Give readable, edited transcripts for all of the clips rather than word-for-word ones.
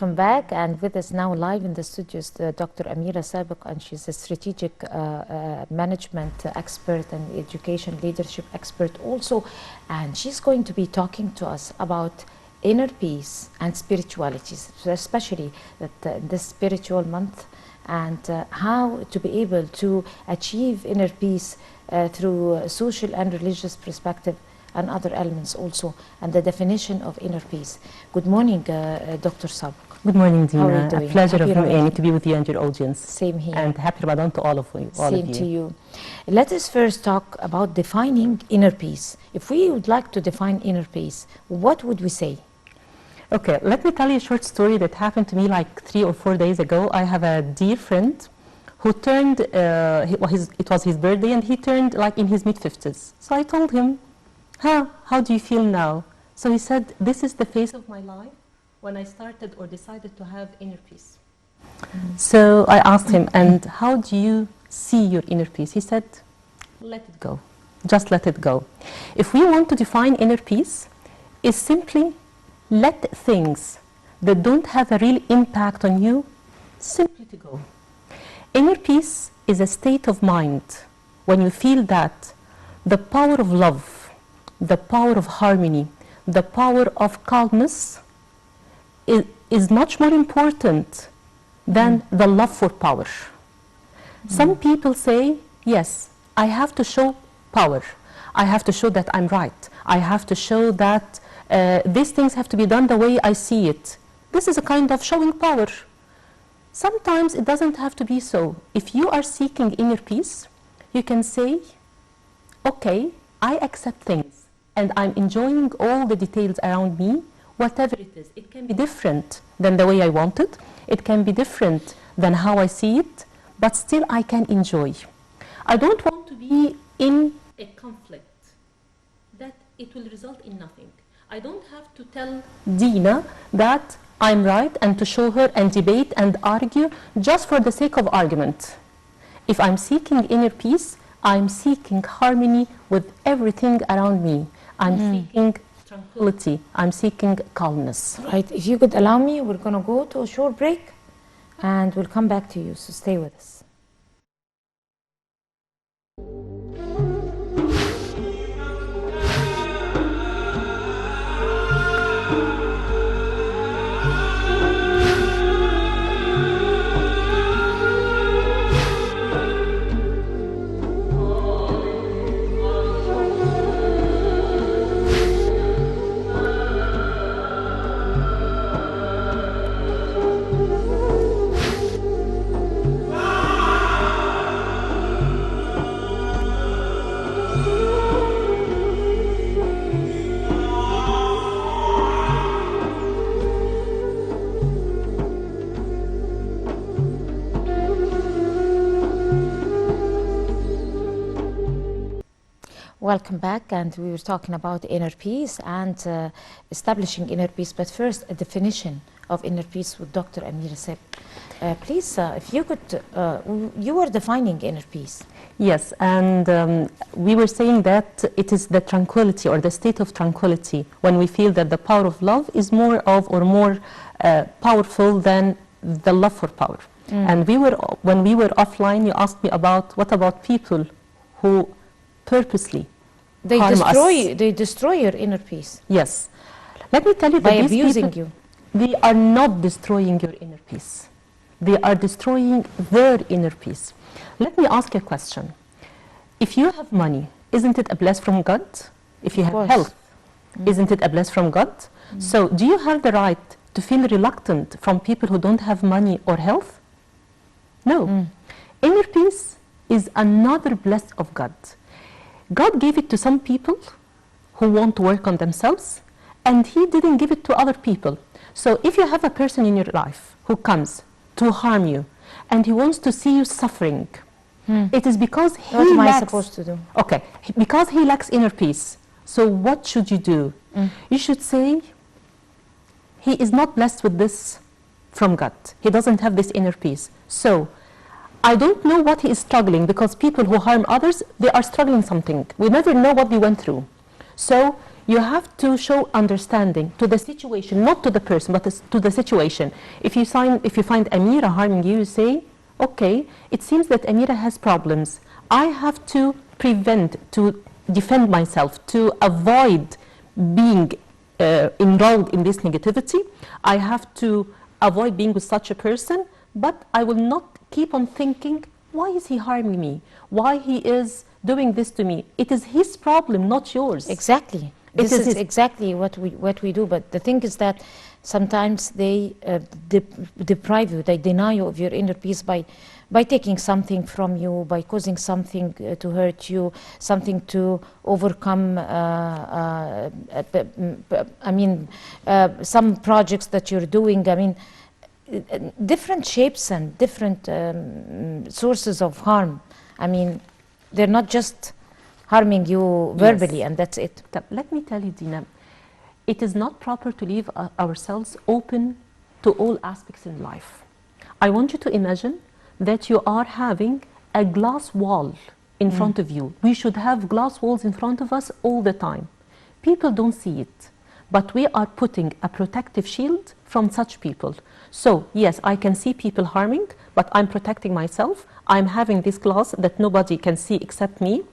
Welcome back, and with us now live in the studios Dr. Amira Sabiq, and she's a strategic management expert and education leadership expert also, and she's going to be talking to us about inner peace and spiritualities, so especially that this spiritual month, and how to be able to achieve inner peace through social and religious perspective and other elements also, and the definition of inner peace. Good morning, Dr. Sabiq. Good morning, Dina. How are you doing? A pleasure Happy of me Ramadan. to be with you and your audience. Same here. And happy Ramadan to all of you. Same to you. Let us first talk about defining inner peace. If we would like to define inner peace, what would we say? Okay, let me tell you a short story that happened to me like 3 or 4 days ago. I have a dear friend who turned, it was his birthday, and he turned like in his mid-50s. So I told him, how do you feel now? So he said, this is the phase of my life when I started or decided to have inner peace. So I asked him, and how do you see your inner peace? He said, let it go. Just let it go. If we want to define inner peace, it's simply let things that don't have a real impact on you simply to go. Inner peace is a state of mind when you feel that the power of love, the power of harmony, the power of calmness is much more important than the love for power. Some people say, yes, I have to show power. I have to show that I'm right. I have to show that these things have to be done the way I see it. This is a kind of showing power. Sometimes it doesn't have to be so. If you are seeking inner peace, you can say, okay, I accept things and I'm enjoying all the details around me, whatever it is. It can be different than the way I want it. It can be different than how I see it, but still I can enjoy. I don't want to be in a conflict that it will result in nothing. I don't have to tell Dina that I'm right and to show her and debate and argue just for the sake of argument. If I'm seeking inner peace, I'm seeking harmony with everything around me. I'm seeking tranquility. I'm seeking calmness. Right. If you could allow me, we're going to go to a short break and we'll come back to you, so stay with us. Welcome back, and we were talking about inner peace and establishing inner peace, but first a definition of inner peace with Dr. Amira Sabiq. Please, if you could, you were defining inner peace. Yes, and we were saying that it is the tranquility or the state of tranquility when we feel that the power of love is more powerful than the love for power. And when we were offline, you asked me about what about people who purposely harm us. They destroy your inner peace. Yes. Let me tell you by that abusing people, you. They are not destroying your inner peace. They are destroying their inner peace. Let me ask you a question. If you have money, isn't it a blessing from God? If you have health, isn't it a blessing from God? So do you have the right to feel reluctant from people who don't have money or health? No. Inner peace is another blessing of God. God gave it to some people who want to work on themselves, and He didn't give it to other people. So if you have a person in your life who comes to harm you, and he wants to see you suffering, it is because he lacks... What am I supposed to do? Okay, because he lacks inner peace. So what should you do? You should say, he is not blessed with this from God. He doesn't have this inner peace. So I don't know what he is struggling, because people who harm others, they are struggling something. We never know what they went through. So You have to show understanding to the situation, not to the person, but to the situation. If you find Amira harming you, you say, okay, it seems that Amira has problems. I have to to defend myself, to avoid being enrolled in this negativity. I have to avoid being with such a person, but I will not keep on thinking, why is he harming me? Why he is doing this to me? It is his problem, not yours. Exactly. This is exactly what we do. But the thing is that sometimes they deprive you, they deny you of your inner peace by taking something from you, by causing something to hurt you, something to overcome. Some projects that you're doing. I mean, different shapes and different sources of harm. I mean, they're not just harming you verbally, and that's it. Let me tell you, Dina, it is not proper to leave ourselves open to all aspects in life. I want you to imagine that you are having a glass wall in front of you. We should have glass walls in front of us all the time. People don't see it, but we are putting a protective shield from such people. So, yes, I can see people harming, but I'm protecting myself. I'm having this glass that nobody can see except me.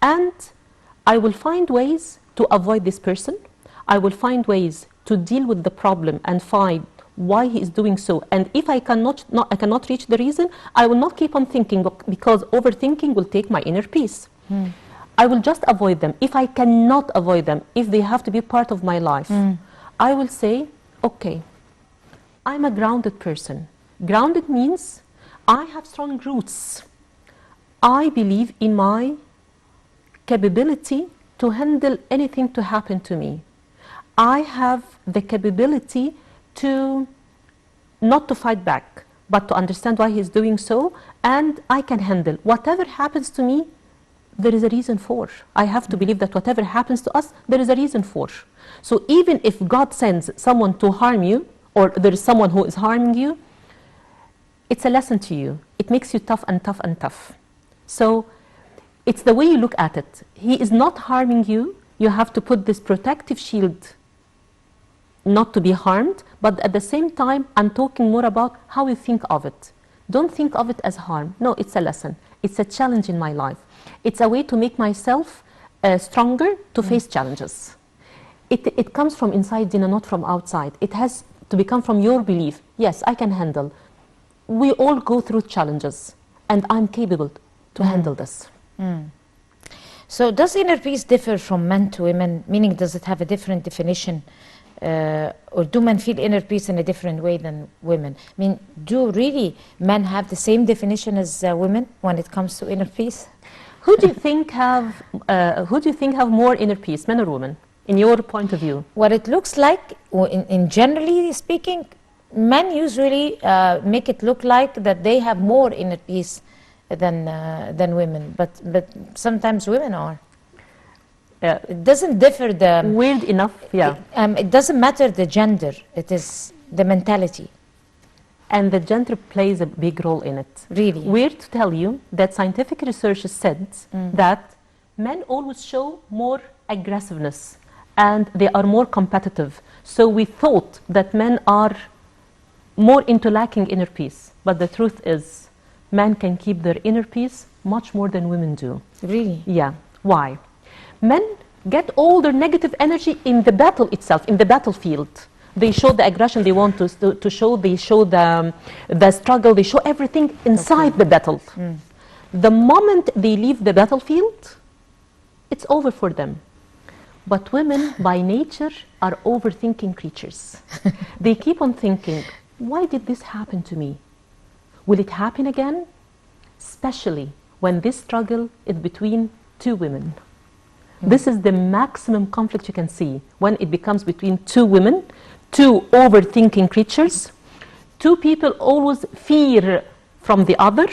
And I will find ways to avoid this person. I will find ways to deal with the problem and find why he is doing so. And if I cannot reach the reason, I will not keep on thinking, because overthinking will take my inner peace. I will just avoid them. If I cannot avoid them, if they have to be part of my life, I will say, okay, I'm a grounded person. Grounded means I have strong roots. I believe in my capability to handle anything to happen to me. I have the capability to not to fight back, but to understand why he's doing so, and I can handle whatever happens to me. There is a reason for. I have to believe that whatever happens to us, there is a reason for. So even if God sends someone to harm you, or there is someone who is harming you, it's a lesson to you. It makes you tough and tough and tough. So it's the way you look at it. He is not harming you. You have to put this protective shield not to be harmed, but at the same time, I'm talking more about how you think of it. Don't think of it as harm. No, it's a lesson. It's a challenge in my life. It's a way to make myself stronger to face challenges. It comes from inside, Dina, not from outside. It has to become from your belief. Yes, I can handle. We all go through challenges, and I'm capable to handle this. So does inner peace differ from men to women? Meaning, does it have a different definition? Or do men feel inner peace in a different way than women? I mean, do really men have the same definition as women when it comes to inner peace? Who do you think have more inner peace, men or women, in your point of view? What it looks like, in generally speaking, men usually make it look like that they have more inner peace than women, but sometimes women are. It doesn't differ the... Weird enough, yeah. It doesn't matter the gender, it is the mentality. And the gender plays a big role in it. Really? Weird to tell you that scientific research has said that men always show more aggressiveness and they are more competitive. So we thought that men are more into lacking inner peace. But the truth is, men can keep their inner peace much more than women do. Really? Yeah. Why? Men get all their negative energy in the battle itself, in the battlefield. They show the aggression they want to show, they show the struggle, they show everything inside the battle. The moment they leave the battlefield, it's over for them. But women, by nature, are overthinking creatures. They keep on thinking, why did this happen to me? Will it happen again? Especially when this struggle is between two women. This is the maximum conflict you can see, when it becomes between two women, two overthinking creatures, two people always fear from the other,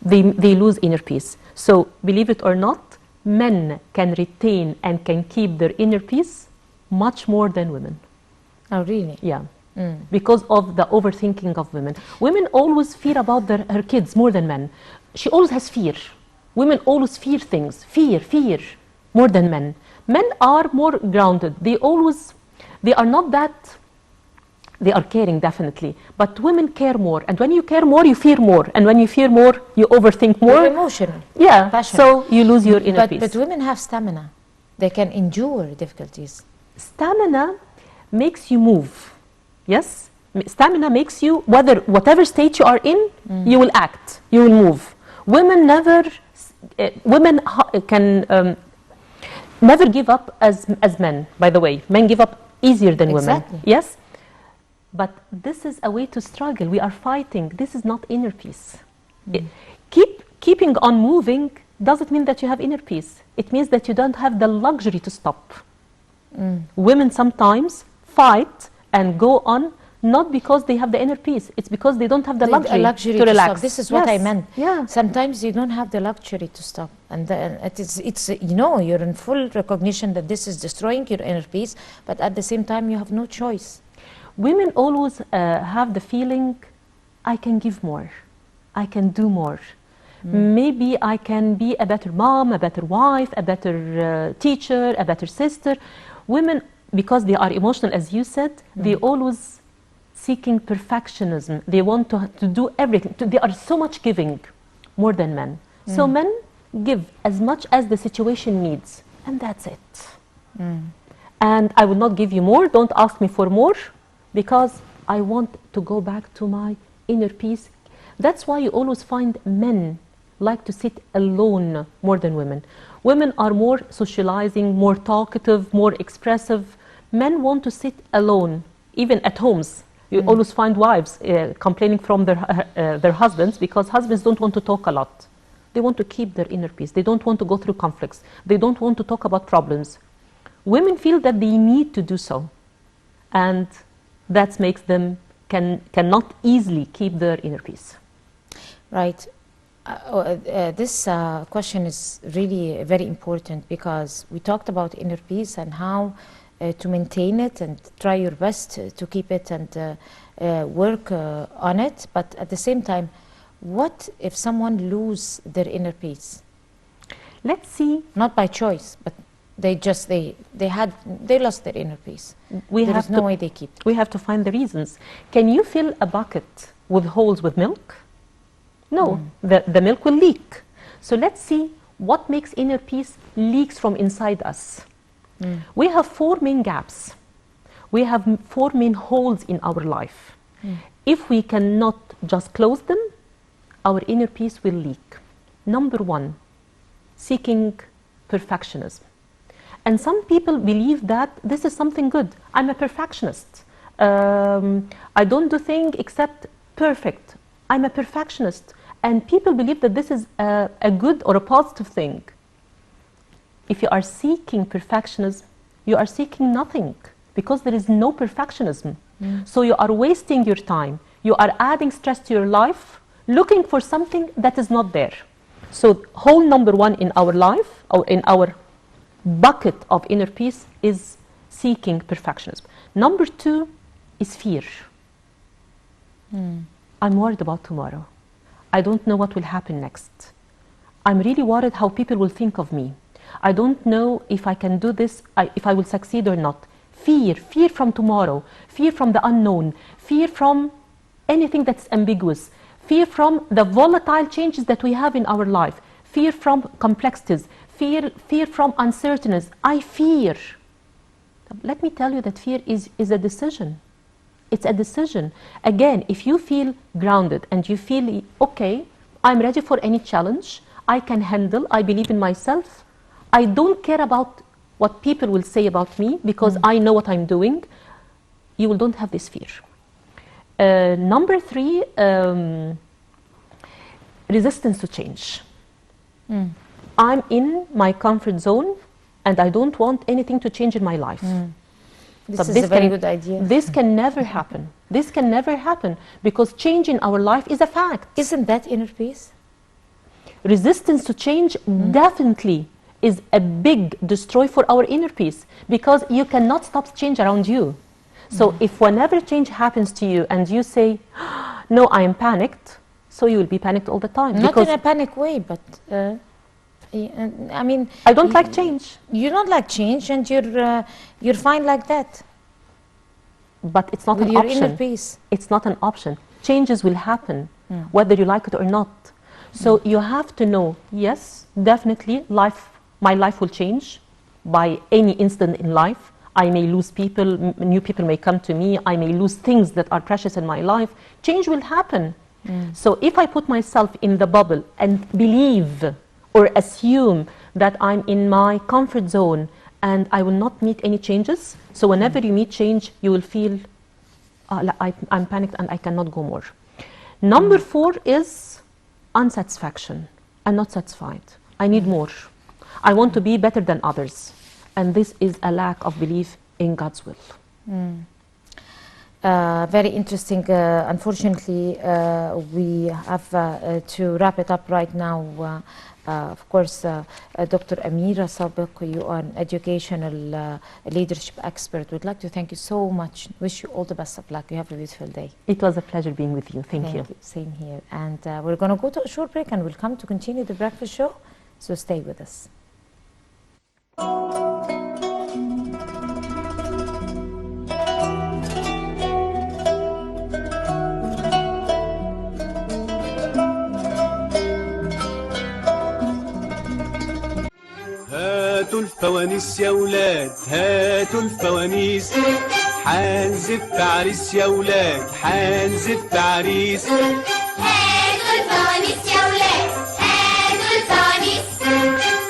they lose inner peace. So, believe it or not, men can retain and can keep their inner peace much more than women. Oh, really? Yeah. Because of the overthinking of women. Women always fear about her kids more than men. She always has fear. Women always fear things. Fear. More than men. Men are more grounded. They are not that, they are caring definitely, but women care more. And when you care more, you fear more. And when you fear more, you overthink more. You're emotional. Yeah, Passionate. so you lose your inner peace. But women have stamina. They can endure difficulties. Stamina makes you move. Yes? Stamina makes you, whatever state you are in, you will act, you will move. Women can never give up as men, by the way. Men give up easier than Exactly. women. Yes? But this is a way to struggle. We are fighting. This is not inner peace. Keeping on moving doesn't mean that you have inner peace. It means that you don't have the luxury to stop. Women sometimes fight and go on not because they have the inner peace. It's because they don't have the luxury to relax. Stop. This is what I meant. Yeah. Sometimes you don't have the luxury to stop, and it's you know, you're in full recognition that this is destroying your inner peace, but at the same time you have no choice. Women always have the feeling, I can give more, I can do more. Maybe I can be a better mom, a better wife, a better teacher, a better sister. Women, because they are emotional, as you said, they always seeking perfectionism. They want to do everything. They are so much giving, more than men. So men give as much as the situation needs, and that's it. And I will not give you more, don't ask me for more, because I want to go back to my inner peace. That's why you always find men like to sit alone more than women. Women are more socializing, more talkative, more expressive. Men want to sit alone, even at homes. You always find wives complaining from their husbands because husbands don't want to talk a lot. They want to keep their inner peace. They don't want to go through conflicts. They don't want to talk about problems. Women feel that they need to do so. And that makes them cannot easily keep their inner peace. Right. This question is really very important because we talked about inner peace and how to maintain it and try your best to keep it and work on it. But at the same time, what if someone lose their inner peace? Let's see. Not by choice, but they lost their inner peace. There is no way they keep it. We have to find the reasons. Can you fill a bucket with holes with milk? No, the milk will leak. So let's see what makes inner peace leaks from inside us. We have 4 main gaps. We have 4 main holes in our life. If we cannot just close them, our inner peace will leak. Number 1, seeking perfectionism. And some people believe that this is something good. I'm a perfectionist. I don't do things except perfect. I'm a perfectionist. And people believe that this is a good or a positive thing. If you are seeking perfectionism, you are seeking nothing because there is no perfectionism. So you are wasting your time. You are adding stress to your life, looking for something that is not there. So hole number 1 in our life, or in our bucket of inner peace, is seeking perfectionism. Number 2 is fear. I'm worried about tomorrow. I don't know what will happen next. I'm really worried how people will think of me. I don't know if I can do this, if I will succeed or not. Fear from tomorrow, fear from the unknown, fear from anything that's ambiguous, fear from the volatile changes that we have in our life, fear from complexities, fear from uncertainties. I fear. Let me tell you that fear is a decision. It's a decision. Again, if you feel grounded and you feel, okay, I'm ready for any challenge, I can handle, I believe in myself, I don't care about what people will say about me because I know what I'm doing, you don't have this fear. Number 3, resistance to change. I'm in my comfort zone and I don't want anything to change in my life. This is a very good idea. This can never happen. This can never happen because change in our life is a fact. Isn't that inner peace? Resistance to change definitely is a big destroy for our inner peace because you cannot stop change around you. So if whenever change happens to you and you say, no, I am panicked, so you will be panicked all the time. Not in a panic way, but I mean, I don't like change. you don't like change, and you're fine like that But it's not with an your option. inner peace. It's not an option. Changes will happen, whether you like it or not. So you have to know, yes, definitely, my life will change by any instant in life. I may lose people, new people may come to me, I may lose things that are precious in my life. Change will happen. So if I put myself in the bubble and believe or assume that I'm in my comfort zone and I will not meet any changes, so whenever you meet change, you will feel I'm panicked and I cannot go more. Number 4 is unsatisfaction. I'm not satisfied. I need more. I want to be better than others. And this is a lack of belief in God's will. Very interesting. Unfortunately, we have to wrap it up right now. Of course, Dr. Amira Sabiq, you are an educational leadership expert. We'd like to thank you so much. Wish you all the best of luck. You have a beautiful day. It was a pleasure being with you. Thank you. Same here. And we're going to go to a short break and we'll come to continue the breakfast show. So stay with us. هاتوا الفوانيس يا ولاد، هاتوا الفوانيس، حنزف عريس يا ولاد، حنزف عريس. هاتوا الفوانيس يا ولاد، هاتوا الفوانيس،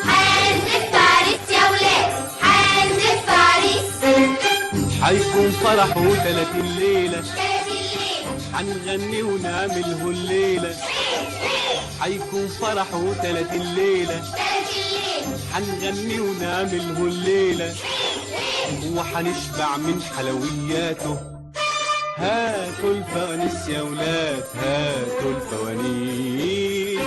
حنزف عريس يا ولاد، حنزف عريس. حيكون فرح و30 ليلة، 30 ليلة، حنغني ونعمله الليلة. حيكون فرح و30 ليلة، 30 ليلة، حنغني ونعمله الليلة. وحنشبع من حلوياته. هاتوا الفوانيس يا ولاد، هاتوا الفوانيس.